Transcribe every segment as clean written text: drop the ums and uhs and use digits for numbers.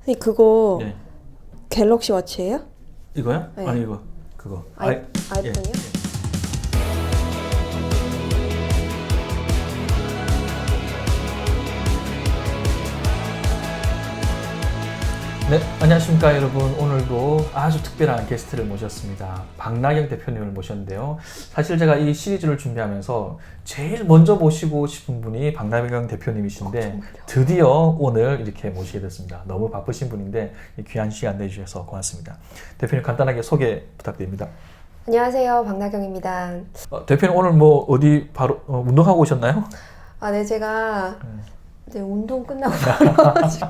아니 그거 네. 갤럭시 워치예요? 이거요? 네. 아니 이거 그거. 아이폰이요? 네, 안녕하십니까 여러분. 오늘도 아주 특별한 게스트를 모셨습니다. 박나경 대표님을 모셨는데요. 사실 제가 이 시리즈를 준비하면서 제일 먼저 모시고 싶은 분이 박나경 대표님이신데 드디어 오늘 이렇게 모시게 됐습니다. 너무 바쁘신 분인데 귀한 시간 내주셔서 고맙습니다. 대표님 간단하게 소개 부탁드립니다. 안녕하세요, 박나경입니다. 대표님 오늘 뭐 어디 바로 운동하고 오셨나요? 아, 네, 제가 이제 운동 끝나고 바로 와가지고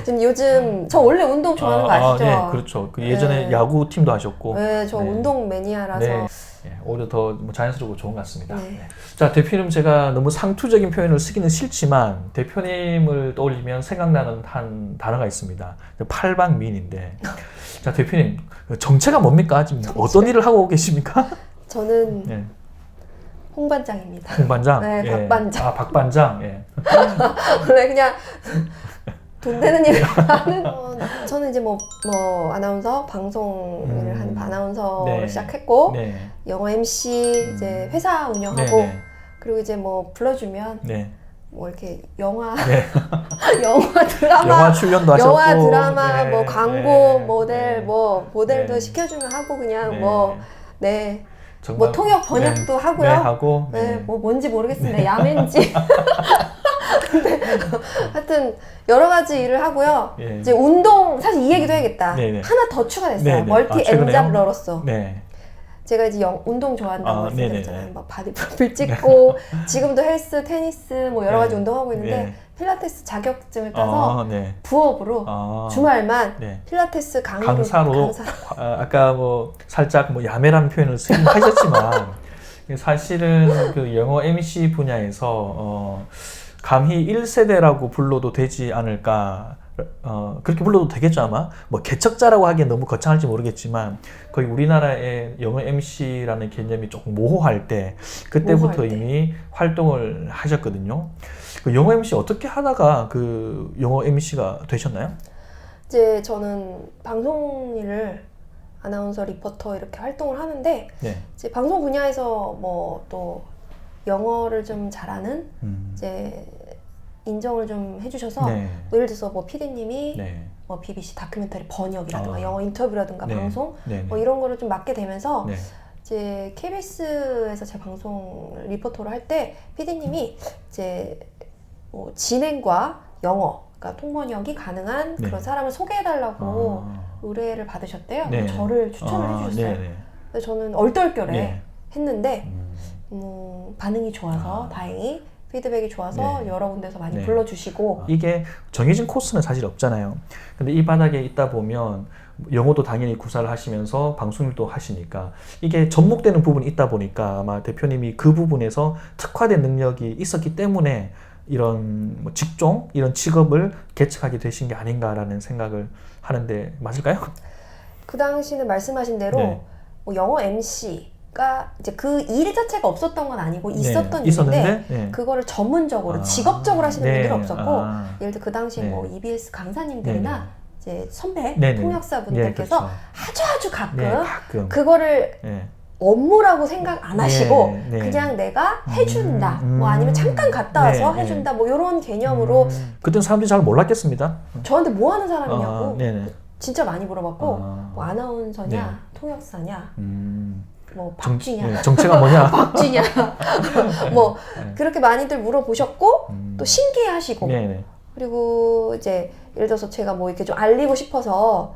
지금 요즘 저 원래 운동 좋아하는 거 아시죠? 네, 그렇죠. 그 예전에 네. 야구 팀도 하셨고. 네, 저 네. 운동 매니아라서. 네. 네, 오히려 더 자연스럽고 좋은 것 같습니다. 네. 네. 자, 대표님 제가 너무 상투적인 표현을 쓰기는 싫지만 대표님을 떠올리면 생각나는 한 단어가 있습니다. 팔방미인인데 자, 대표님 정체가 뭡니까? 지금 어떤 일을 하고 계십니까? 저는 네. 홍반장입니다. 홍반장? 네, 예. 박반장. 아, 박반장. 예. 원래 그냥 돈 되는 일을 하는 저는 이제 뭐 아나운서 방송을 하는 아나운서를 네. 시작했고 네. 영어 MC 이제 회사 운영하고 네. 그리고 이제 뭐 불러주면 네. 뭐 이렇게 영화 네. 영화 드라마 영화 출연도 하셨고. 영화 드라마 네. 뭐 광고 네. 모델 네. 뭐 모델도 네. 시켜주면 하고 그냥 네. 네. 정말, 뭐 통역 번역도 네. 하고요. 네, 하고. 네, 뭐 뭔지 모르겠습니다. 야맨지. 근데 하여튼 여러 가지 일을 하고요. 예. 이제 운동 사실 이 얘기도 해야겠다. 네네. 하나 더 추가됐어요. 네네. 멀티 최근에요? 엔잡러로서. 네. 제가 이제 운동 좋아한다고 네네네. 말씀드렸잖아요. 막 바디프로필 찍고 지금도 헬스, 테니스 뭐 여러 가지 네. 운동하고 있는데 네. 필라테스 자격증을 따서 네. 부업으로 주말만 네. 필라테스 강사로 아까 뭐 살짝 뭐 야매라는 표현을 쓰긴 하셨지만 사실은 그 영어 MC 분야에서 감히 1세대라고 불러도 되지 않을까. 그렇게 불러도 되겠죠 아마. 뭐 개척자라고 하기엔 너무 거창할지 모르겠지만 거의 우리나라의 영어 MC라는 개념이 조금 모호할 때 그때부터 이미 활동을 하셨거든요. 그 영어 MC 어떻게 하다가 그 영어 MC가 되셨나요? 이제 저는 방송 일을 아나운서, 리포터 이렇게 활동을 하는데 네. 이제 방송 분야에서 뭐 또 영어를 좀 잘하는 이제 인정을 좀 해주셔서 네. 뭐 예를 들어서 뭐 PD님이 네. 뭐 BBC 다큐멘터리 번역이라든가 영어 인터뷰라든가 네. 방송 네. 뭐 이런 거를 좀 맡게 되면서 네. 이제 KBS에서 제 방송 리포터를 할 때 PD님이 이제 뭐 진행과 영어, 그러니까 통번역이 가능한 네. 그런 사람을 소개해달라고 의뢰를 받으셨대요. 네. 저를 추천을 해주셨어요. 네. 근데 저는 얼떨결에 네. 했는데 반응이 좋아서 다행히 피드백이 좋아서 여러 군데서 많이 불러주시고 이게 정해진 코스는 사실 없잖아요. 근데 이 바닥에 있다 보면 영어도 당연히 구사를 하시면서 방송일도 하시니까 이게 접목되는 부분이 있다 보니까 아마 대표님이 그 부분에서 특화된 능력이 있었기 때문에 이런 뭐 직종, 이런 직업을 개척하게 되신 게 아닌가라는 생각을 하는데 맞을까요? 그 당시는 말씀하신 대로 뭐 영어 MC가 이제 그 일 자체가 없었던 건 아니고 있었던 일인데 그거를 전문적으로 직업적으로 하시는 분들은 없었고 예를 들어 그 당시 뭐 EBS 강사님들이나 이제 선배 통역사분들께서 아주 가끔 그거를 업무라고 생각 안 하시고 그냥 내가 해준다 뭐 아니면 잠깐 갔다 와서 해준다 뭐 이런 개념으로 그때는 사람들이 잘 몰랐겠습니다. 저한테 뭐 하는 사람이냐고 진짜 많이 물어봤고 뭐 아나운서냐 통역사냐 뭐 박쥐냐 정체가 뭐냐 박쥐냐 뭐 그렇게 많이들 물어보셨고 또 신기해하시고 그리고 이제 예를 들어서 제가 뭐 이렇게 좀 알리고 싶어서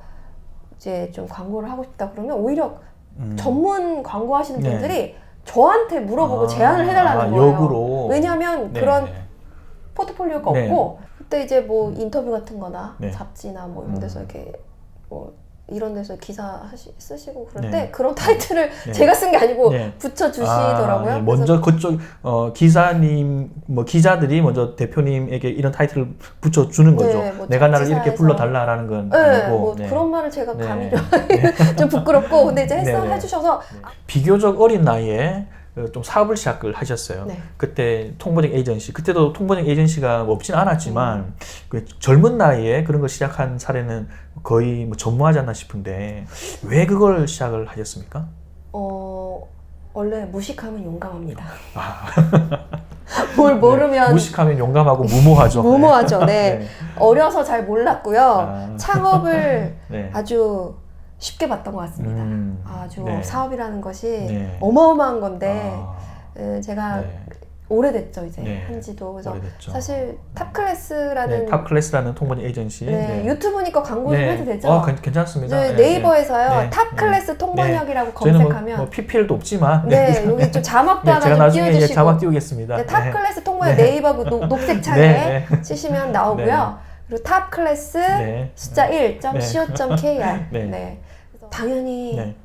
이제 좀 광고를 하고 싶다 그러면 오히려 전문 광고 하시는 분들이 저한테 물어보고 제안을 해달라는 거예요. 역으로. 왜냐하면 그런 포트폴리오가 없고 그때 이제 뭐 인터뷰 같은 거나 잡지나 뭐 이런 데서 이렇게 뭐 이런 데서 기사 쓰시고 그럴 때 그런 타이틀을 제가 쓴 게 아니고 붙여주시더라고요. 먼저 그쪽 기사님 뭐 기자들이 먼저 대표님에게 이런 타이틀을 붙여주는 거죠. 뭐 내가 나를 이렇게 불러달라라는 건 아니고. 뭐 그런 말을 제가 감히 좀 부끄럽고 근데 이제 해주셔서 비교적 어린 나이에 좀 사업을 시작을 하셨어요. 네. 그때 통번역 에이전시, 그때도 통번역 에이전시가 없진 않았지만 그 젊은 나이에 그런 걸 시작한 사례는 거의 뭐 전무하지 않나 싶은데 왜 그걸 시작을 하셨습니까? 원래 무식하면 용감합니다. 아. 뭘 모르면 네, 무식하면 용감하고 무모하죠. 무모하죠. 네. 네. 어려서 잘 몰랐고요. 창업을 네. 아주 쉽게 봤던 것 같습니다. 아주 네. 사업이라는 것이 네. 어마어마한 건데 제가 네. 오래됐죠 이제 네. 한지도. 그래서 오래됐죠. 사실 탑클래스라는 네, 탑클래스라는 통번역 에이전시. 네, 유튜브니까 광고 좀 해도 되죠? 괜찮습니다. 네, 네이버에서요. 네. 탑클래스 통번역이라고 저희는 검색하면 뭐 PPL도 없지만 네, 여기 좀 자막도 하나 제가 좀 나중에 띄워주시고 자막 띄우겠습니다. 네, 탑클래스 통번역 네이버 그 녹색 창에 치시면 나오고요. 그리고 탑클래스 숫자 1.co.kr 네. 그래서 당연히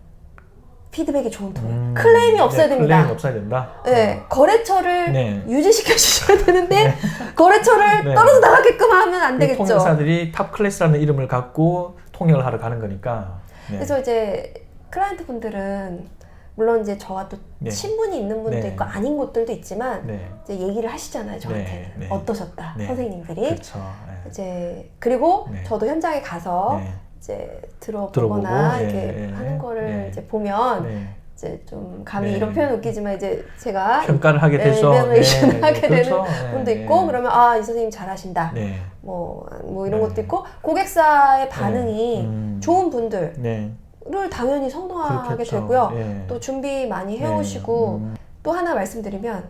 피드백이 좋은 통역. 클레임이 없어야 됩니다. 클레임이 없어야 된다. 네, 거래처를 유지시켜 주셔야 되는데 거래처를 떨어져 나가게끔 하면 안 되겠죠. 통역사들이 탑클래스라는 이름을 갖고 통역을 하러 가는 거니까. 그래서 이제 클라이언트 분들은 물론 이제 저와 또 친분이 있는 분도 있고 아닌 곳들도 있지만 이제 얘기를 하시잖아요, 저한테. 어떠셨다, 선생님들이. 그렇죠. 이제 그리고 저도 현장에 가서 이제 들어보거나 이렇게 하는 거를 이제 보면 이제 좀 감히 이런 표현 웃기지만 이제 제가 평가를 하게 되죠. 이배누에이션을 하게 그렇죠. 되는 분도 있고 그러면 이 선생님 잘하신다. 뭐 이런 것도 있고 고객사의 반응이 좋은 분들. 를 당연히 선호하게 그렇겠죠. 되고요. 또 준비 많이 해오시고 또 하나 말씀드리면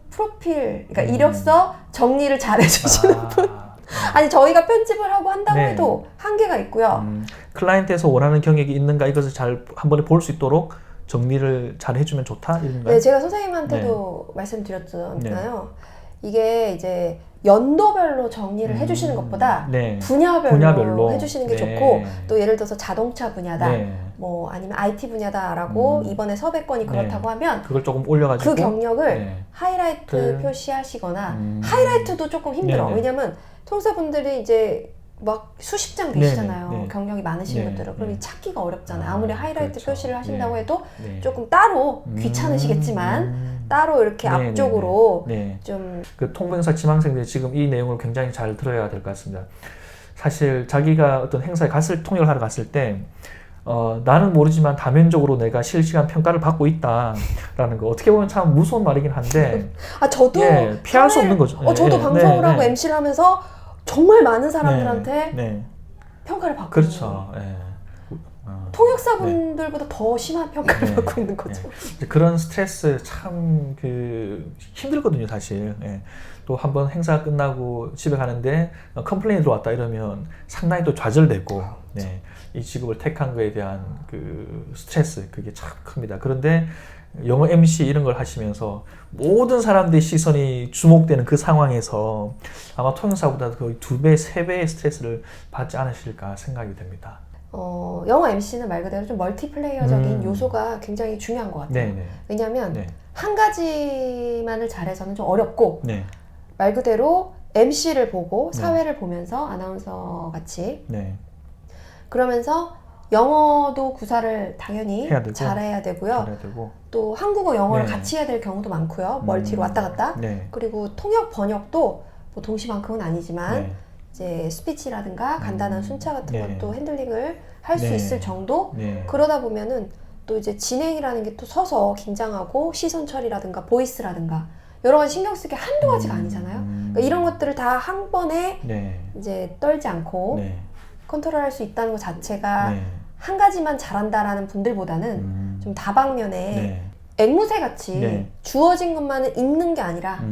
프로필, 그러니까 이력서 정리를 잘 해주시는 분. 아니 저희가 편집을 하고 한다고 해도 한계가 있고요. 클라이언트에서 원하는 경력이 있는가 이것을 잘 한 번에 볼 수 있도록 정리를 잘 해주면 좋다 이런가요? 네, 제가 선생님한테도 말씀드렸잖아요. 이게 이제 연도별로 정리를 해주시는 것보다 분야별로 해주시는 게 좋고 또 예를 들어서 자동차 분야다 뭐 아니면 IT 분야다라고 이번에 섭외건이 그렇다고 하면 그걸 조금 올려가지고 그 경력을 하이라이트 표시하시거나 하이라이트도 조금 힘들어. 왜냐면 통사분들이 이제 막 수십 장 되시잖아요. 경력이 많으신 분들은. 그럼 찾기가 어렵잖아요. 아무리 하이라이트 표시를 하신다고 해도 조금 따로 귀찮으시겠지만 따로 이렇게 앞쪽으로 좀 그 통번역사 지망생들이 지금 이 내용을 굉장히 잘 들어야 될 것 같습니다. 사실 자기가 어떤 행사에 통역을 하러 갔을 때 나는 모르지만 다면적으로 내가 실시간 평가를 받고 있다라는 거 어떻게 보면 참 무서운 말이긴 한데 저도 피할 수 없는 거죠. 저도 방송을 하고 MC를 하면서 정말 많은 사람들한테 평가를 받고 그렇죠. 통역사분들보다 더 심한 평가를 받고 있는 거죠. 그런 스트레스 참 힘들거든요, 사실. 또 한번 행사 끝나고 집에 가는데 컴플레인이 들어왔다 이러면 상당히 또 좌절되고 이 직업을 택한 거에 대한 그 스트레스 그게 참 큽니다. 그런데 영어 MC 이런 걸 하시면서 모든 사람들의 시선이 주목되는 그 상황에서 아마 통역사보다 거의 2배, 3배의 스트레스를 받지 않으실까 생각이 됩니다. 영어 MC는 말 그대로 좀 멀티플레이어적인 요소가 굉장히 중요한 것 같아요. 왜냐하면 한 가지만을 잘해서는 좀 어렵고 말 그대로 MC를 보고 사회를 보면서 아나운서 같이 그러면서 영어도 구사를 당연히 잘해야 되고요. 또 한국어, 영어를 같이 해야 될 경우도 많고요. 멀티로 왔다 갔다. 그리고 통역, 번역도 뭐 동시만큼은 아니지만 이제 스피치라든가 간단한 순차 같은 것도 핸들링을 할 수 있을 정도? 그러다 보면은 또 이제 진행이라는 게 또 서서 긴장하고 시선 처리라든가 보이스라든가 여러 가지 신경 쓰기 한두 가지가 아니잖아요. 그러니까 이런 것들을 다 한 번에 이제 떨지 않고 컨트롤할 수 있다는 것 자체가 한 가지만 잘한다라는 분들보다는 좀 다방면에 앵무새 같이 주어진 것만은 읽는 게 아니라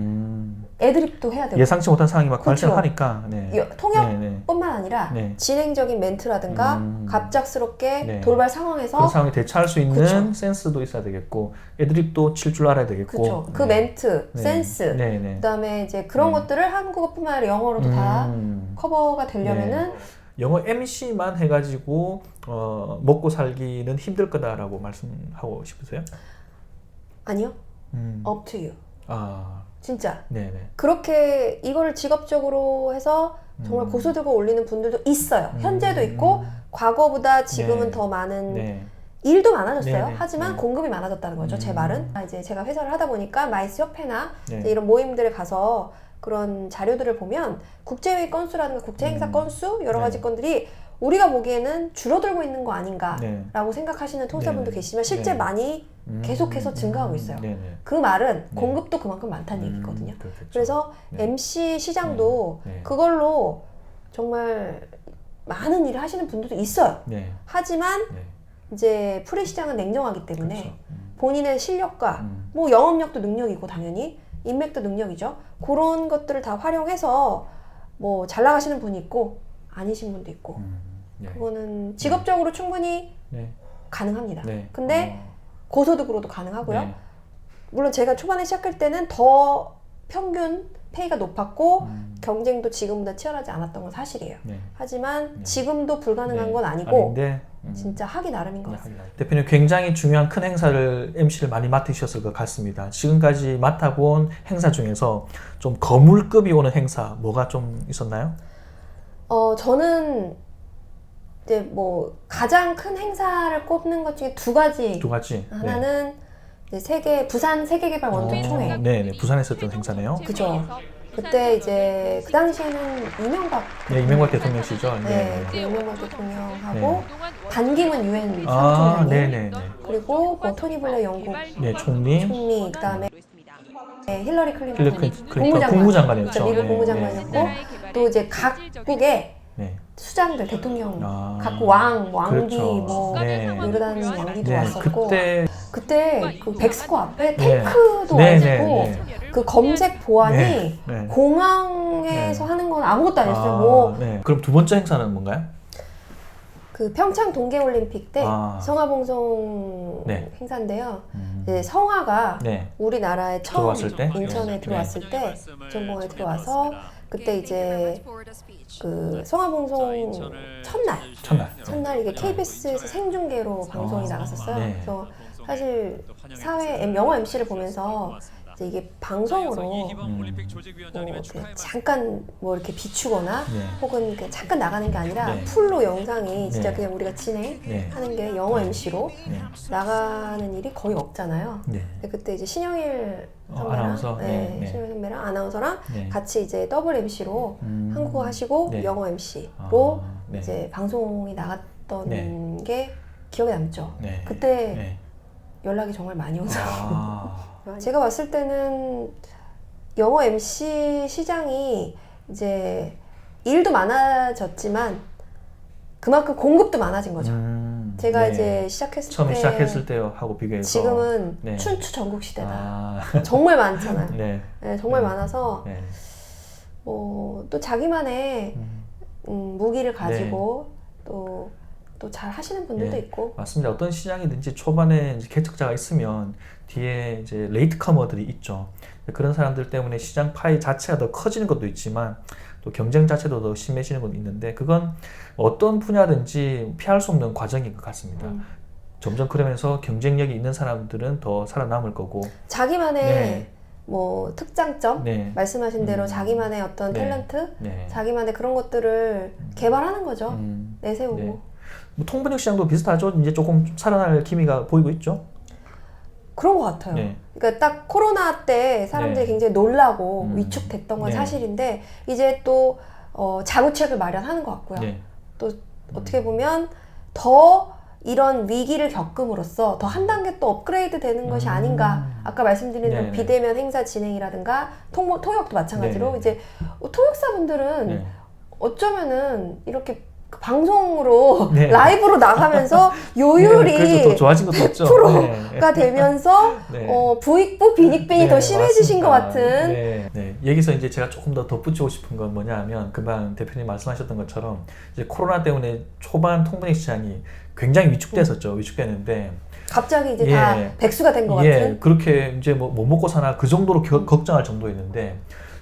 애드립도 해야 되고 예상치 못한 상황이 막 발생하니까 통역뿐만 아니라 진행적인 멘트라든가 갑작스럽게 돌발 상황에서 그런 상황에 대처할 수 있는 센스도 있어야 되겠고 애드립도 칠 줄 알아야 되겠고 그 멘트, 센스 그다음에 이제 그런 것들을 한국어뿐만 아니라 영어로도 다 커버가 되려면은 영어 MC만 해가지고 먹고 살기는 힘들 거다라고 말씀하고 싶으세요? 아니요. Up to you. 진짜. 네네. 그렇게 이거를 직업적으로 해서 정말 고소득을 올리는 분들도 있어요. 현재도 있고 과거보다 지금은 더 많은 일도 많아졌어요. 네네. 하지만 네. 공급이 많아졌다는 거죠. 제 말은. 이제 제가 회사를 하다 보니까 마이스 협회나 네. 이제 이런 모임들에 가서 그런 자료들을 보면 국제회의 건수라든가 국제행사 건수 여러 가지 네. 건들이 우리가 보기에는 줄어들고 있는 거 아닌가라고 네. 생각하시는 통사분도 네. 계시지만 실제 네. 많이 계속해서 증가하고 있어요. 네네. 그 말은 네. 공급도 그만큼 많다는 얘기거든요. 그렇겠죠. 그래서 네. MC 시장도 네. 그걸로 정말 많은 일을 하시는 분들도 있어요. 네. 하지만 네. 이제 프리 시장은 냉정하기 때문에 그렇죠. 본인의 실력과 음. 뭐 영업력도 능력이고 당연히 인맥도 능력이죠. 그런 것들을 다 활용해서 뭐 잘 나가시는 분이 있고 아니신 분도 있고 네. 그거는 직업적으로 충분히 네. 가능합니다. 네. 근데 고소득으로도 가능하고요. 네. 물론 제가 초반에 시작할 때는 더 평균 페이가 높았고 경쟁도 지금보다 치열하지 않았던 건 사실이에요. 네. 하지만 네. 지금도 불가능한 네. 건 아니고 아닌데, 진짜 하기 나름인 것 같습니다. 대표님 굉장히 중요한 큰 행사를 MC를 많이 맡으셨을 것 같습니다. 지금까지 맡아본 행사 중에서 좀 거물급이 오는 행사 뭐가 좀 있었나요? 저는 이제 뭐 가장 큰 행사를 꼽는 것 중에 두 가지. 두 가지. 하나는 이제 부산 세계개발원전 총회. 네, 부산에 있었던 행사네요. 그죠. 그때 이제 그 당시에는 이명박. 네, 이명박 대통령이시죠. 네, 그 이명박 대통령하고 반기문 유엔 아, 사무총장님. 네네. 그리고 뭐 토니 블레어 영국 네, 총리. 그다음에 네, 힐러리 클린턴 힐러리 클린턴 국무장관이었죠. 미국 네, 국무장관이었고 또 이제 각국의 네. 수장들 대통령 아, 각국 왕기 그렇죠. 뭐 네. 요르단 왕기도 네, 왔었고 그때 그 백스코 앞에 네. 탱크도 네, 와있고 네, 그 검색 보안이 네, 네. 공항에서 네. 하는 건 아무것도 아니었어요. 네. 그럼 두 번째 행사는 뭔가요? 그 평창 동계올림픽 때 성화봉송 네. 행사인데요. 이제 성화가 네. 우리나라에 처음 들어왔을 때? 인천에 네. 들어왔을 때 인천공항에 들어와서 그때 이제 그 성화봉송 첫날 이게 KBS에서 생중계로 방송이 나갔었어요. 네. 그래서 사실 영어 MC를 보면서 이제 이게 방송으로 뭐 잠깐 뭐 이렇게 비추거나 네. 혹은 잠깐 나가는 게 아니라 네. 풀로 영상이 진짜 네. 그냥 우리가 네. 진행하는 게 영어 MC로 네. 나가는 일이 거의 없잖아요. 네. 근데 그때 이제 신영일 선배랑 아나운서? 네, 네. 신영일 선배랑 아나운서랑 네. 같이 이제 더블 MC로 한국어 하시고 네. 영어 MC로 네. 이제 방송이 나갔던 네. 게 기억에 남죠. 네. 그때 네. 연락이 정말 많이 오서 아. 제가 봤을 때는 영어 MC 시장이 이제 일도 많아졌지만 그만큼 공급도 많아진 거죠. 제가 네. 이제 처음에 시작했을 때하고 비교해서 지금은 네. 춘추 전국 시대다. 아. 정말 많잖아요. 네. 네, 정말 많아서 네. 또 자기만의 무기를 가지고 또 잘 하시는 분들도 네. 있고. 맞습니다. 어떤 시장이든지 초반에 이제 개척자가 있으면 뒤에 이제 레이트 커머들이 있죠. 그런 사람들 때문에 시장 파이 자체가 더 커지는 것도 있지만 또 경쟁 자체도 더 심해지는 것도 있는데 그건 어떤 분야든지 피할 수 없는 과정인 것 같습니다. 점점 그러면서 경쟁력이 있는 사람들은 더 살아남을 거고 자기만의 네. 뭐 특장점 네. 말씀하신 대로 자기만의 어떤 네. 탤런트 네. 자기만의 그런 것들을 개발하는 거죠. 내세우고. 네. 뭐 통번역 시장도 비슷하죠. 이제 조금 살아날 기미가 보이고 있죠. 그런 것 같아요. 네. 그러니까 딱 코로나 때 사람들이 네. 굉장히 놀라고 위축됐던 건 네. 사실인데 이제 또 자구책을 마련하는 것 같고요. 네. 또 어떻게 보면 더 이런 위기를 겪음으로써 더 한 단계 또 업그레이드 되는 것이 아닌가. 아까 말씀드린 네. 비대면 행사 진행이라든가 통역도 마찬가지로 네. 이제 통역사분들은 네. 어쩌면은 이렇게 방송으로 네. 라이브로 나가면서 요율이 네, 그래서 더 좋아진 것도 있죠. 100%가 되면서 네. 부익부 빈익빈이 네, 더 심해지신 맞습니다. 것 같은. 네, 네. 여기서 이제 제가 조금 더 덧붙이고 싶은 건 뭐냐면 금방 대표님 말씀하셨던 것처럼 이제 코로나 때문에 초반 통번역 시장이 굉장히 위축됐었죠. 위축됐는데 갑자기 이제 예. 다 백수가 된 것 예, 같은. 그렇게 이제 뭐 먹고 사나 그 정도로 걱정할 정도였는데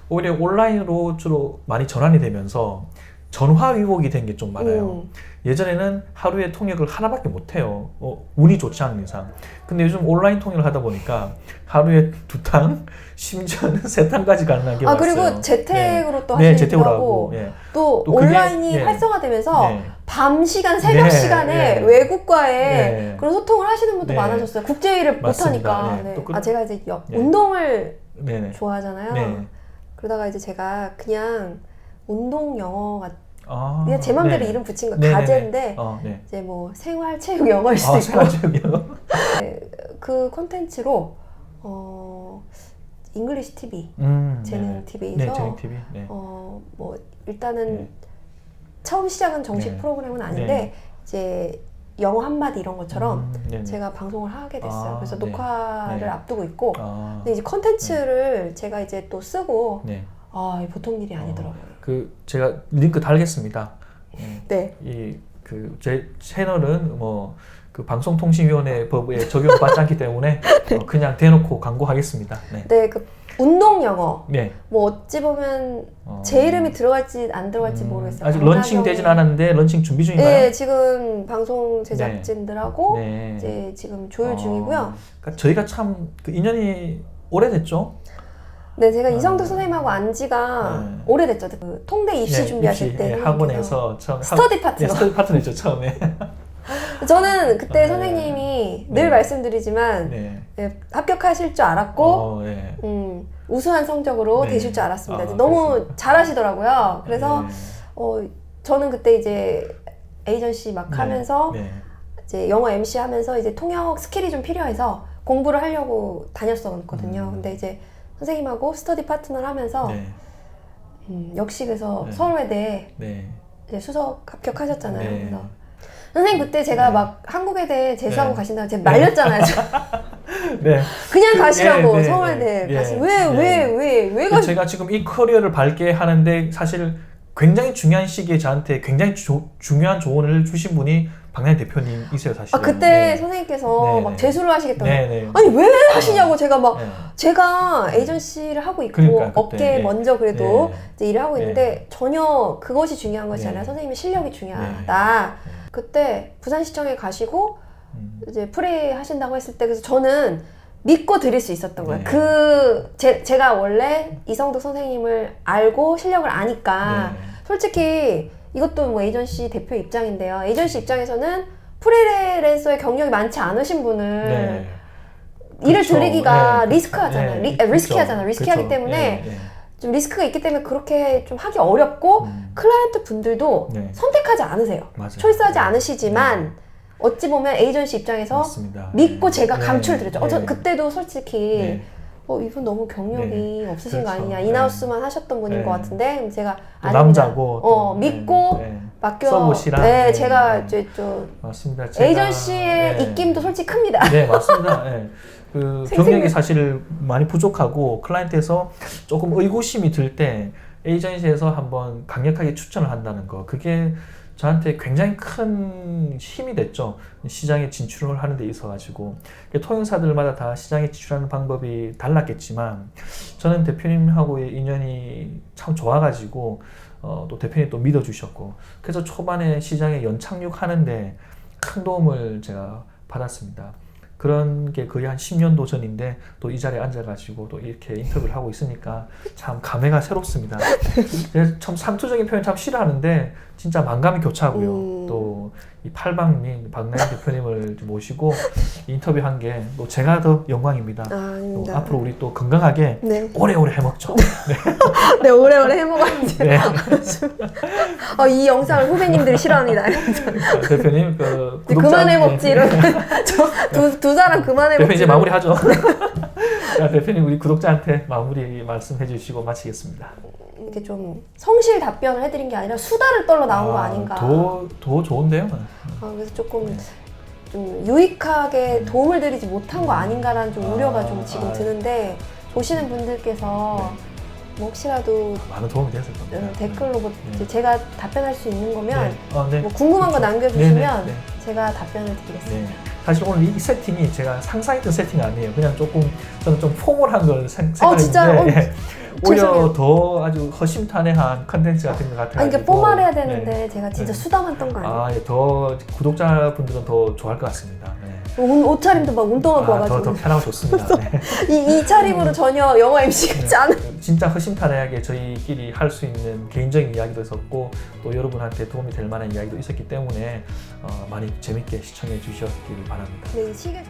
오히려 온라인으로 주로 많이 전환이 되면서 전화 위복이 된 게 좀 많아요. 예전에는 하루에 통역을 하나밖에 못 해요. 운이 좋지 않은 이상. 근데 요즘 온라인 통역을 하다 보니까 하루에 2탕, 심지어는 3탕까지 가능한 게 왔어요. 그리고 재택으로 또 네, 하시기도 재택으로 하고 하고. 예. 또 또 그게, 온라인이 예. 활성화되면서 네. 밤 시간, 새벽 네, 시간에 네. 외국과의 네. 그런 소통을 하시는 분도 네. 많아졌어요. 국제일을 못하니까. 네. 네. 또 제가 이제 네. 운동을 네네. 좋아하잖아요. 네. 그러다가 이제 제가 그냥 운동 영어가 아, 그냥 제 맘대로 네. 이름 붙인 거 네네네. 가제인데 네. 이제 뭐 생활체육 영어일 수도 있고 생활체육이요? 그 콘텐츠로 잉글리시 TV 재능 TV에서 네, 재능 TV. 네. 뭐 일단은 네. 처음 시작은 정식 네. 프로그램은 아닌데 네. 이제 영어 한마디 이런 것처럼 네네. 제가 방송을 하게 됐어요. 그래서 네. 녹화를 네. 앞두고 있고 아, 근데 이제 컨텐츠를 제가 이제 또 쓰고 네. 이게 보통 일이 아니더라고요. 제가 링크 달겠습니다. 네. 제 채널은 그 방송통신위원회 법에 적용받지 않기 때문에 그냥 대놓고 광고하겠습니다. 네. 네, 그 운동 영어. 네. 뭐 어찌 보면 제 이름이 들어갈지 안 들어갈지 모르겠어요. 아직 런칭 되진 않았는데 런칭 준비 중인가요? 네, 지금 방송 제작진들하고 네. 이제 지금 조율 중이고요. 그러니까 저희가 참 그 인연이 오래됐죠. 네, 제가 이성득 선생님하고 안 지가 오래됐죠. 그 통대 입시 준비하실 때 학원에서 처음 스터디 파트너. 스터디 파트너죠 처음에. 저는 그때 선생님이 늘 말씀드리지만 합격하실 줄 알았고 우수한 성적으로 되실 줄 알았습니다. 너무 그렇습니다. 잘하시더라고요. 그래서 저는 그때 이제 에이전시 막 하면서 이제 영어 MC 하면서 이제 통역 스킬이 좀 필요해서 공부를 하려고 다녔었거든요. 근데 이제 선생님하고 스터디 파트너를 하면서 역시 그래서 서울외대 이제 수석 합격하셨잖아요. 그래서 선생님 그때 제가 막 한국외대 재수하고 가신다고 제가 말렸잖아요. 그냥 가시라고 서울외대 가시. 왜 가시? 제가 지금 이 커리어를 밟게 하는데 사실 굉장히 중요한 시기에 저한테 굉장히 중요한 조언을 주신 분이 박나인 대표님이세요, 사실. 그때 선생님께서 막 재수를 하시겠다고. 아니 왜 하시냐고 제가 막 제가 에이전시를 하고 있고 그러니까, 업계에 먼저 그래도 이제 일을 하고 있는데 전혀 그것이 중요한 것이 아니라 선생님의 실력이 중요하다. 그때 부산시청에 가시고 이제 프레이 하신다고 했을 때 그래서 저는 믿고 드릴 수 있었던 거예요. 제가 원래 이성득 선생님을 알고 실력을 아니까 솔직히 이것도 뭐 에이전시 대표 입장인데요. 에이전시 입장에서는 프리랜서의 경력이 많지 않으신 분을 일을 드리기가 리스크하잖아요. 리스키하잖아요. 리스키하기 때문에 좀 리스크가 있기 때문에 그렇게 좀 하기 어렵고 클라이언트 분들도 선택하지 않으세요. 초이스하지 않으시지만 어찌 보면 에이전시 입장에서 맞습니다. 믿고 제가 강추를 드렸죠. 저 그때도 솔직히 이분 너무 경력이 없으신 거 아니냐. 인하우스만 하셨던 분인 것 같은데 제가 남자고 믿고 맡겨 써보시라. 제가 이제 좀 맞습니다. 에이전시의 입김도 솔직히 큽니다. 네, 맞습니다. 그 경력이 사실 많이 부족하고 클라이언트에서 조금 의구심이 들 때 에이전시에서 한번 강력하게 추천을 한다는 거, 그게 저한테 굉장히 큰 힘이 됐죠. 시장에 진출을 하는 데 있어가지고. 통역사들마다 다 시장에 진출하는 방법이 달랐겠지만 저는 대표님하고의 인연이 참 좋아가지고 또 대표님 또 믿어주셨고, 그래서 초반에 시장에 연착륙하는데 큰 도움을 제가 받았습니다. 그런 게 거의 한 10년도 전인데 또 이 자리에 앉아가지고 또 이렇게 인터뷰를 하고 있으니까 참 감회가 새롭습니다. 참 상투적인 표현 참 싫어하는데 진짜 만감이 교차하고요. 또 이 팔방민 박나인 대표님을 모시고 인터뷰한 게 또 제가 더 영광입니다. 또 앞으로 우리 또 건강하게 오래오래 해먹죠. 네, 오래오래 해먹어야지. 이 영상을 후배님들이 싫어합니다. 대표님 그만해 먹지 이런. 두 사람 그만해 먹지. 대표님 이제 마무리하죠. 자, 대표님 우리 구독자한테 마무리 말씀해 주시고 마치겠습니다. 이렇게 좀 성실 답변을 해드린 게 아니라 수다를 떨러 나온 거 아닌가. 더 좋은데요? 그래서 조금 좀 유익하게 도움을 드리지 못한 거 아닌가라는 좀 우려가 좀 지금 드는데 보시는 분들께서 뭐 혹시라도 많은 도움이 됐을 겁니다. 댓글로 뭐 제가 답변할 수 있는 거면 뭐 궁금한 거 남겨주시면 제가 답변을 드리겠습니다. 사실 오늘 이 세팅이 제가 상상했던 세팅이 아니에요. 그냥 저는 좀 포멀한 걸 생각했는데 오히려 더 아주 허심탄회한 컨텐츠 같은 것 같아요. 그러니까 포멀해야 되는데 제가 진짜 수다만 떤 거 아니에요? 더 구독자분들은 더 좋아할 것 같습니다. 옷차림도 막 운동하고 와가지고 더 편하고 좋습니다. 네. 이 차림으로 전혀 영어 MC 같지 않은 진짜 허심탄회하게 저희끼리 할 수 있는 개인적인 이야기도 있었고 또 여러분한테 도움이 될 만한 이야기도 있었기 때문에 많이 재밌게 시청해 주셨길 바랍니다. 네, 이 시계